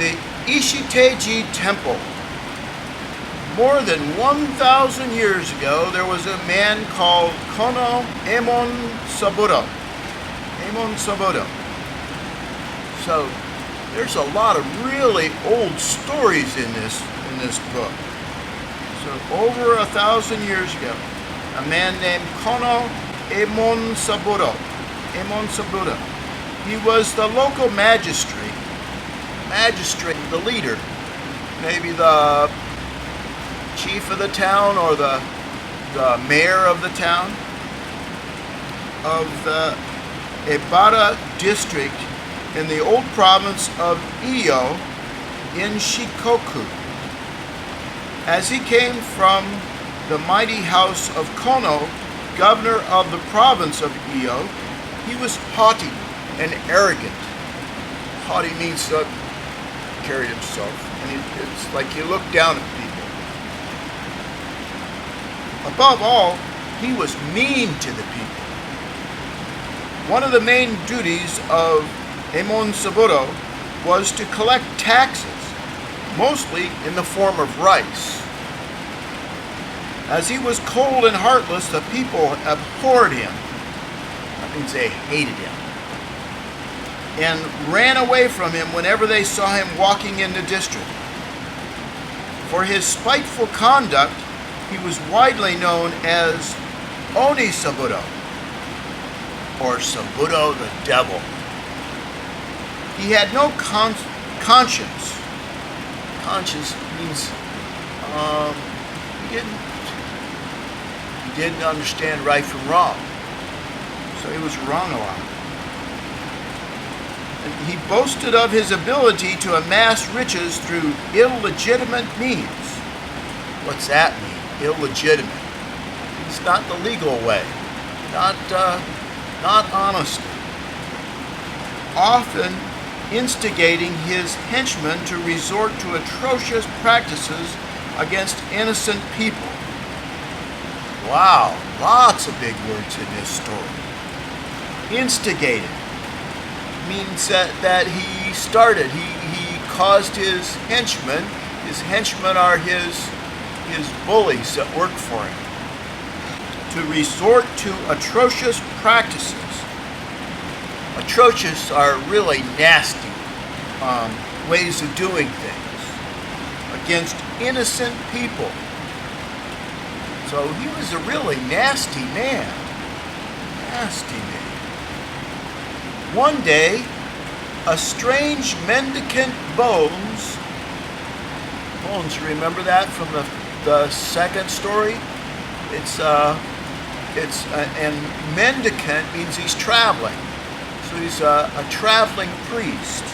the Ishiteji Temple. More than 1,000 years ago, there was a man called Kono Emon Saburo. Emon Saburo. So there's a lot of really old stories in this book. So over 1,000 years ago, a man named Kono Emon Saburo. Emon Saburo. He was the local magistrate, the leader, maybe the chief of the town or the mayor of the town of the Ebara district in the old province of Iyo in Shikoku. As he came from the mighty house of Kono, governor of the province of Iyo, he was haughty and arrogant. Haughty means carried himself, and it's like he looked down at people. Above all, he was mean to the people. One of the main duties of Emon Saburo was to collect taxes, mostly in the form of rice. As he was cold and heartless, the people abhorred him. That means they hated him, and ran away from him whenever they saw him walking in the district. For his spiteful conduct, he was widely known as Oni Saburo, or Saburo the Devil. He had no conscience. Conscience means he didn't understand right from wrong. So he was wrong a lot. And he boasted of his ability to amass riches through illegitimate means. What's that mean? Illegitimate. It's not the legal way. Not honestly. Often instigating his henchmen to resort to atrocious practices against innocent people. Wow, lots of big words in this story. Instigated means that he started, he caused his henchmen. His henchmen are his bullies that work for him, to resort to atrocious practices. Atrocious are really nasty ways of doing things against innocent people. So he was a really nasty man. Nasty man. One day, a strange mendicant bonze, remember that from the second story? And mendicant means he's traveling. So he's a traveling priest.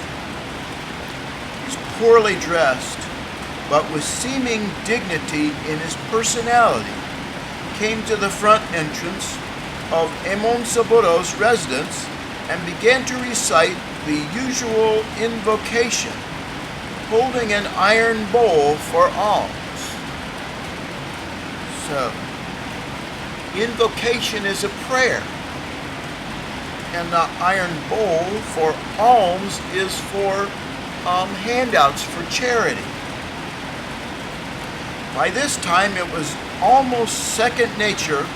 He's poorly dressed, but with seeming dignity in his personality, came to the front entrance of Emon Saburo's residence and began to recite the usual invocation, holding an iron bowl for alms. So, invocation is a prayer, and the iron bowl for alms is for handouts for charity. By this time, it was almost second nature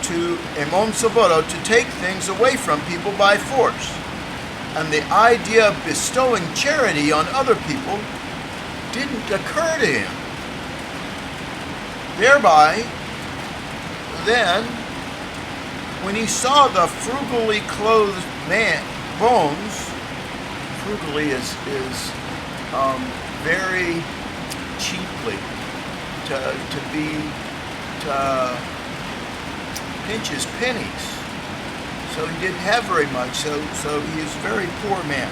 to Emon Saburo to take things away from people by force, and the idea of bestowing charity on other people didn't occur to him. Thereby, then, when he saw the frugally clothed man, bonze, frugally is very cheaply, to pinch his pennies. So he didn't have very much, so he is a very poor man.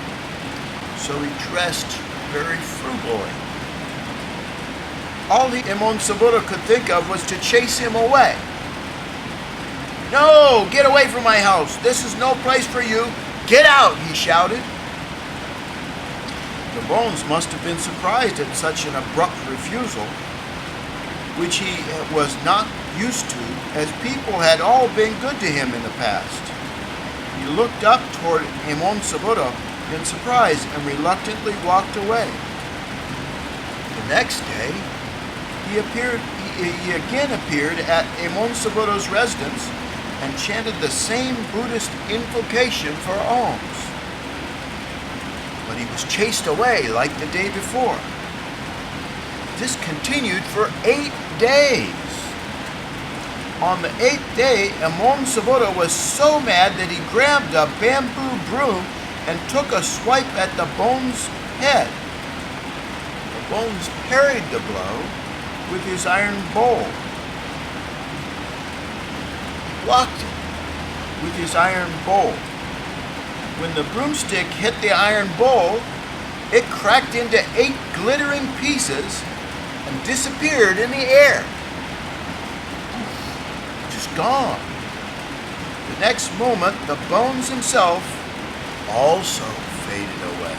So he dressed very frugally. All Emon Saburo could think of was to chase him away. "No, get away from my house. This is no place for you. Get out," he shouted. The bonze must have been surprised at such an abrupt refusal, which he was not used to, as people had all been good to him in the past. He looked up toward Emon Saburo in surprise and reluctantly walked away. The next day, he again appeared at Emon-Saburo's residence and chanted the same Buddhist invocation for alms. But he was chased away like the day before. This continued for 8 days. On the 8th day, Emon-Saburo was so mad that he grabbed a bamboo broom and took a swipe at the bonze's head. The bonze parried the blow with his iron bowl. He blocked it with his iron bowl. When the broomstick hit the iron bowl, it cracked into 8 glittering pieces and disappeared in the air. Just gone. The next moment, the bonze himself also faded away.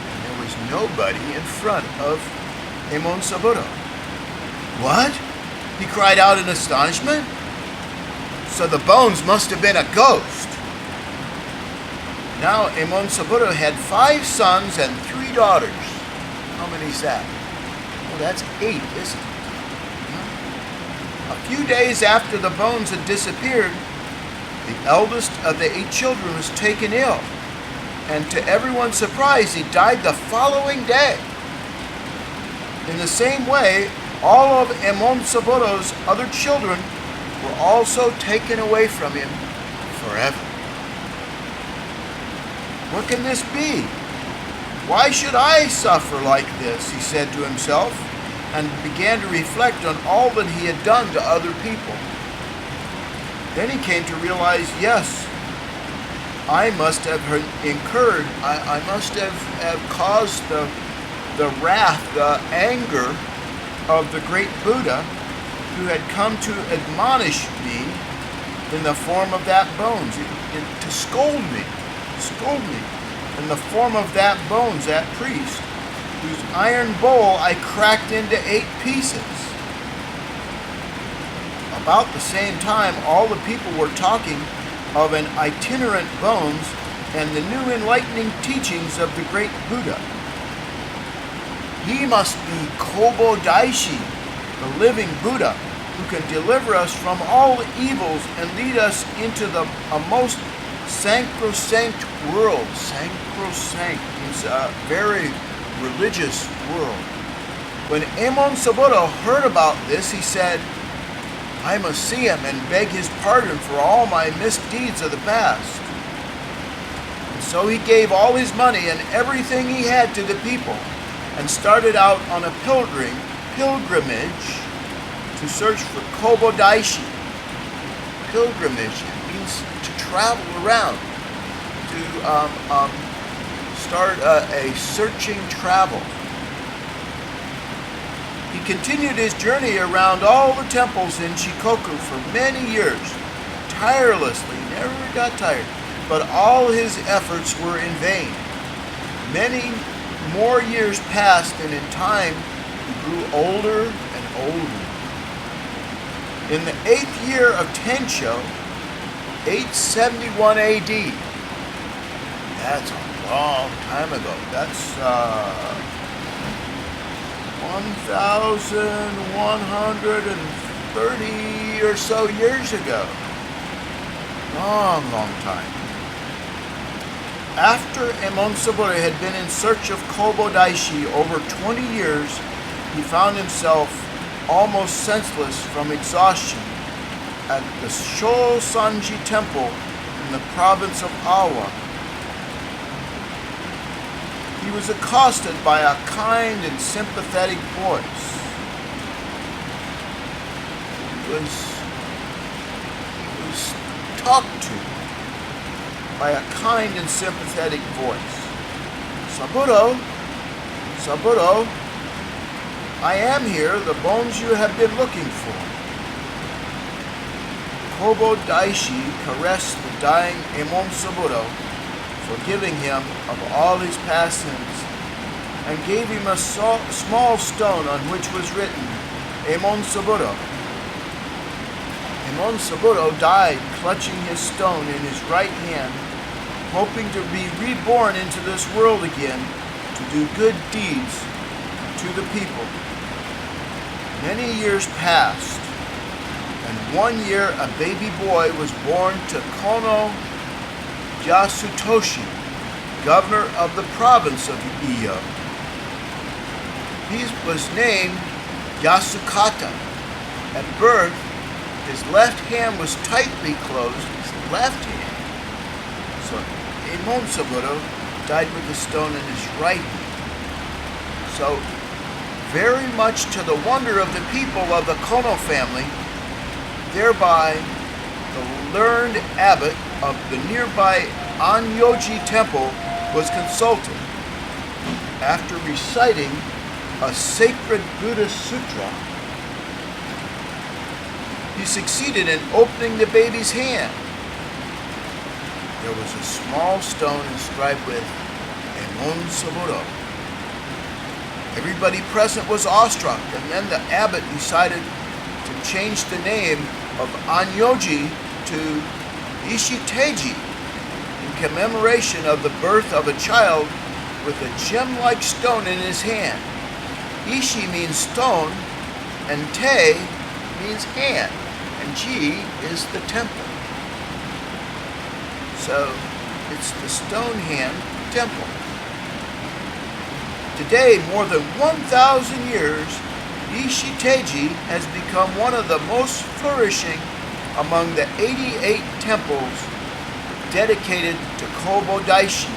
And there was nobody in front of Emon-Saburo. What? He cried out in astonishment. So the bonze must have been a ghost. Now Emon-Saburo had 5 sons and 3 daughters. How many is that? Well, that's 8, isn't it? A few days after the bonze had disappeared, the eldest of the 8 children was taken ill, and to everyone's surprise, he died the following day. In the same way, all of Emon-Saburo's other children were also taken away from him forever. What can this be? Why should I suffer like this? He said to himself, and began to reflect on all that he had done to other people. Then he came to realize, yes, I must have incurred, I must have caused the wrath, the anger of the great Buddha who had come to admonish me in the form of that bonze, to scold me in the form of that bonze, that priest, whose iron bowl I cracked into 8 pieces. About the same time, all the people were talking of an itinerant bonze and the new enlightening teachings of the great Buddha. He must be Kobo Daishi, the living Buddha, who can deliver us from all evils and lead us into a most sacrosanct world. Sacrosanct is a very religious world. When Emon-Saburo heard about this, he said, I must see him and beg his pardon for all my misdeeds of the past. And so he gave all his money and everything he had to the people and started out on a pilgrimage to search for Kobo Daishi. Pilgrimage means to travel around, to start a searching travel. He continued his journey around all the temples in Shikoku for many years, tirelessly, never got tired, but all his efforts were in vain. Many more years passed, and in time he grew older and older. In the 8th year of Tensho, 871 AD, that's a long time ago. That's 1,130 or so years ago. Long time. After Emon-Saburo had been in search of Kobo Daishi over 20 years, he found himself almost senseless from exhaustion at the Ishiteji Temple in the province of Awa. He was accosted by a kind and sympathetic voice. He was talked to by a kind and sympathetic voice. Saburo, I am here, the bonze you have been looking for. Kobo Daishi caressed the dying Emon-Saburo, forgiving him of all his past sins, and gave him a small stone on which was written, Emon-Saburo. Emon-Saburo died clutching his stone in his right hand hoping to be reborn into this world again to do good deeds to the people. Many years passed, and one year a baby boy was born to Kono Yasutoshi, governor of the province of Iyo. He was named Yasukata. At birth, his left hand was tightly closed, his left hand. So Emon Saburo died with a stone in his right hand. So very much to the wonder of the people of the Kono family, thereby the learned abbot of the nearby Ishiteji Temple was consulted. After reciting a sacred Buddhist sutra, he succeeded in opening the baby's hand. There was a small stone inscribed with Emon Saburo. Everybody present was awestruck, and then the abbot decided to change the name of Anyoji to Ishiteji in commemoration of the birth of a child with a gem-like stone in his hand. Ishi means stone, and Te means hand, and Ji is the temple. So it's the stone hand temple. Today, more than 1,000 years, Ishiteji has become one of the most flourishing among the 88 temples dedicated to Kobodaishi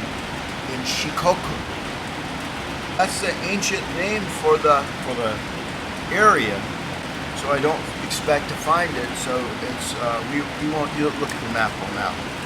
in Shikoku. That's the ancient name for the area, so I don't expect to find it. So it's we won't look at the map on that one.